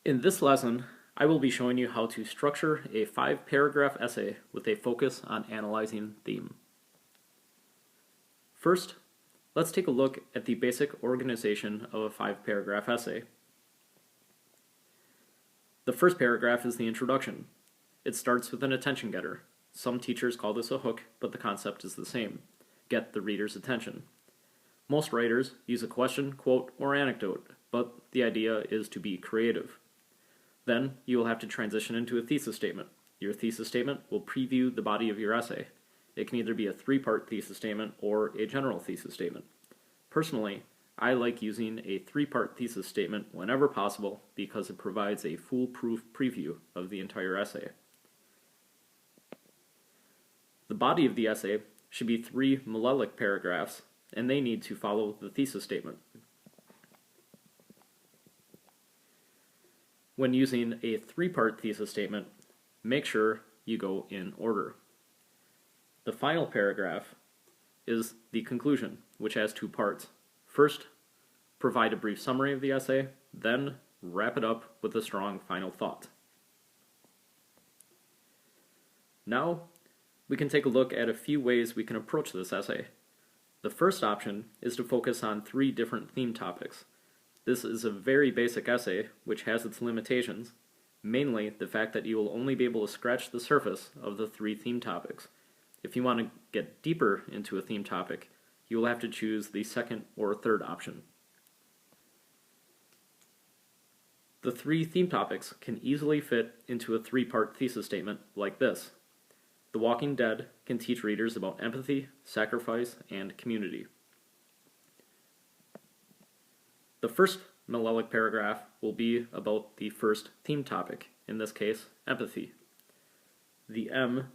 In this lesson, I will be showing you how to structure a 5-paragraph essay with a focus on analyzing theme. First, let's take a look at the basic organization of a 5-paragraph essay. The first paragraph is the introduction. It starts with an attention getter. Some teachers call this a hook, but the concept is the same. Get the reader's attention. Most writers use a question, quote, or anecdote, but the idea is to be creative. Then you will have to transition into a thesis statement. Your thesis statement will preview the body of your essay. It can either be a 3-part thesis statement or a general thesis statement. Personally, I like using a 3-part thesis statement whenever possible because it provides a foolproof preview of the entire essay. The body of the essay should be 3 Malelic paragraphs, and they need to follow the thesis statement. When using a 3-part thesis statement, make sure you go in order. The final paragraph is the conclusion, which has 2 parts. First, provide a brief summary of the essay, then wrap it up with a strong final thought. Now, we can take a look at a few ways we can approach this essay. The first option is to focus on 3 different theme topics. This is a very basic essay, which has its limitations, mainly the fact that you will only be able to scratch the surface of the 3 theme topics. If you want to get deeper into a theme topic, you will have to choose the second or third option. The 3 theme topics can easily fit into a 3-part thesis statement like this. The Walking Dead can teach readers about empathy, sacrifice, and community. The first Malelic paragraph will be about the first theme topic, in this case, empathy. The M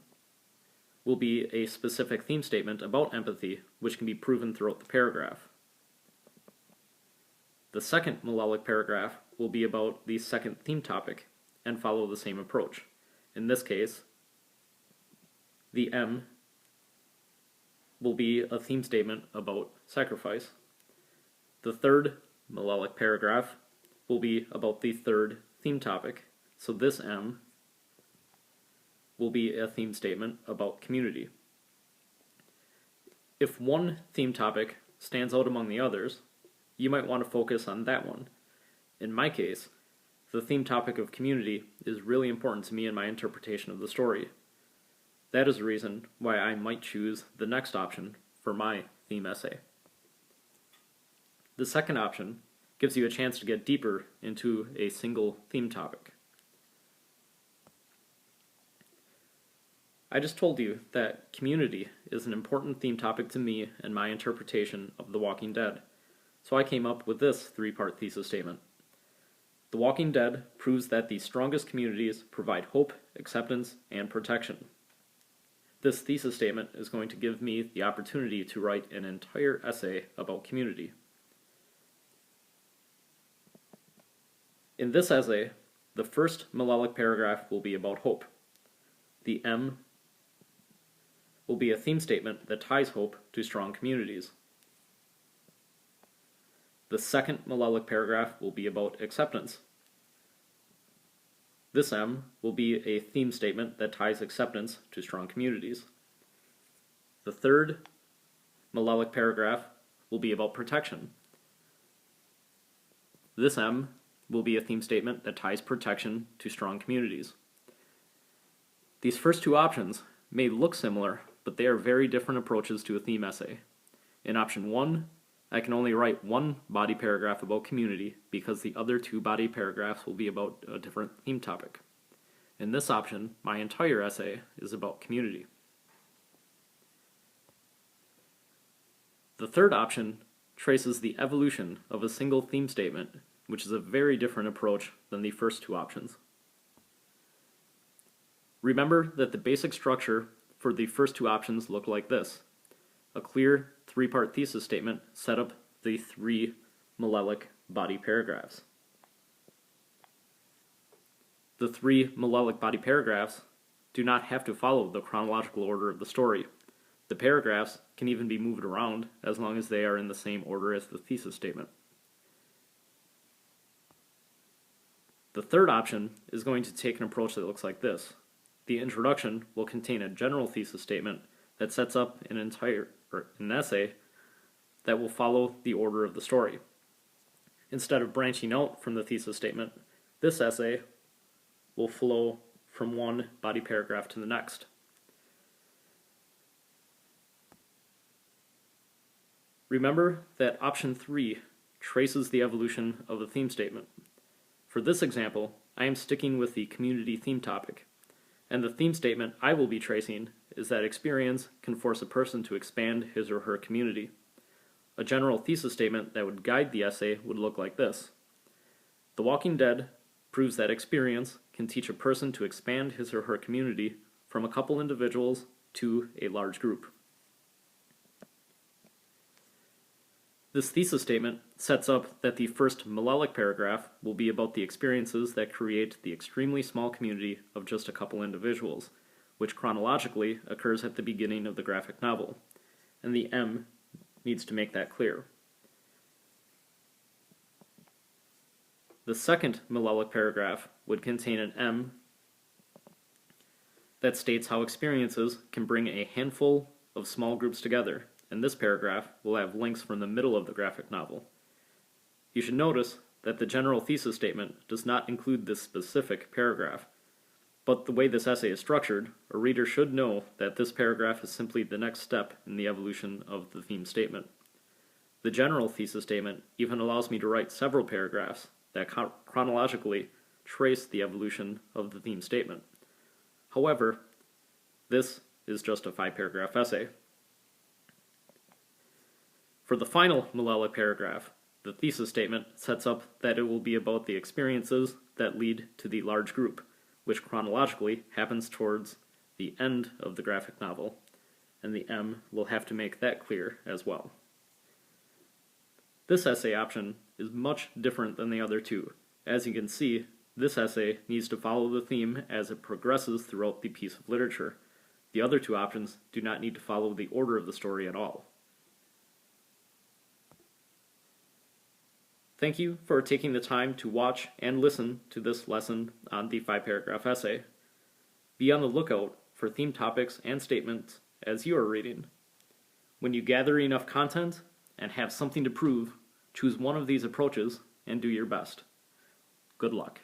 will be a specific theme statement about empathy, which can be proven throughout the paragraph. The second Malelic paragraph will be about the second theme topic, and follow the same approach. In this case, the M will be a theme statement about sacrifice. The third Malelic paragraph will be about the third theme topic, so this M will be a theme statement about community. If one theme topic stands out among the others, you might want to focus on that one. In my case, the theme topic of community is really important to me in my interpretation of the story. That is the reason why I might choose the next option for my theme essay. The second option gives you a chance to get deeper into a single theme topic. I just told you that community is an important theme topic to me and my interpretation of The Walking Dead, so I came up with this 3-part thesis statement. The Walking Dead proves that the strongest communities provide hope, acceptance, and protection. This thesis statement is going to give me the opportunity to write an entire essay about community. In this essay, the first Malelic paragraph will be about hope. The M will be a theme statement that ties hope to strong communities. The second Malelic paragraph will be about acceptance. This M will be a theme statement that ties acceptance to strong communities. The third Malelic paragraph will be about protection. This M will be a theme statement that ties protection to strong communities. These first 2 options may look similar, but they are very different approaches to a theme essay. In option 1, I can only write 1 body paragraph about community because the other 2 body paragraphs will be about a different theme topic. In this option, my entire essay is about community. The third option traces the evolution of a single theme statement, which is a very different approach than the first 2 options. Remember that the basic structure for the first 2 options look like this. A clear 3-part thesis statement set up the 3 Malelic body paragraphs. The 3 Malelic body paragraphs do not have to follow the chronological order of the story. The paragraphs can even be moved around as long as they are in the same order as the thesis statement. The third option is going to take an approach that looks like this. The introduction will contain a general thesis statement that sets up an essay that will follow the order of the story. Instead of branching out from the thesis statement, this essay will flow from one body paragraph to the next. Remember that option 3 traces the evolution of the theme statement. For this example, I am sticking with the community theme topic, and the theme statement I will be tracing is that experience can force a person to expand his or her community. A general thesis statement that would guide the essay would look like this. The Walking Dead proves that experience can teach a person to expand his or her community from a couple individuals to a large group. This thesis statement sets up that the first Malelic paragraph will be about the experiences that create the extremely small community of just a couple individuals, which chronologically occurs at the beginning of the graphic novel, and the M needs to make that clear. The second Malelic paragraph would contain an M that states how experiences can bring a handful of small groups together, and this paragraph will have links from the middle of the graphic novel. You should notice that the general thesis statement does not include this specific paragraph, but the way this essay is structured, a reader should know that this paragraph is simply the next step in the evolution of the theme statement. The general thesis statement even allows me to write several paragraphs that chronologically trace the evolution of the theme statement. However, this is just a 5-paragraph essay. For the final Malelic paragraph, the thesis statement sets up that it will be about the experiences that lead to the large group, which chronologically happens towards the end of the graphic novel, and the M will have to make that clear as well. This essay option is much different than the other two. As you can see, this essay needs to follow the theme as it progresses throughout the piece of literature. The other two options do not need to follow the order of the story at all. Thank you for taking the time to watch and listen to this lesson on the 5-paragraph essay. Be on the lookout for theme topics and statements as you are reading. When you gather enough content and have something to prove, choose one of these approaches and do your best. Good luck.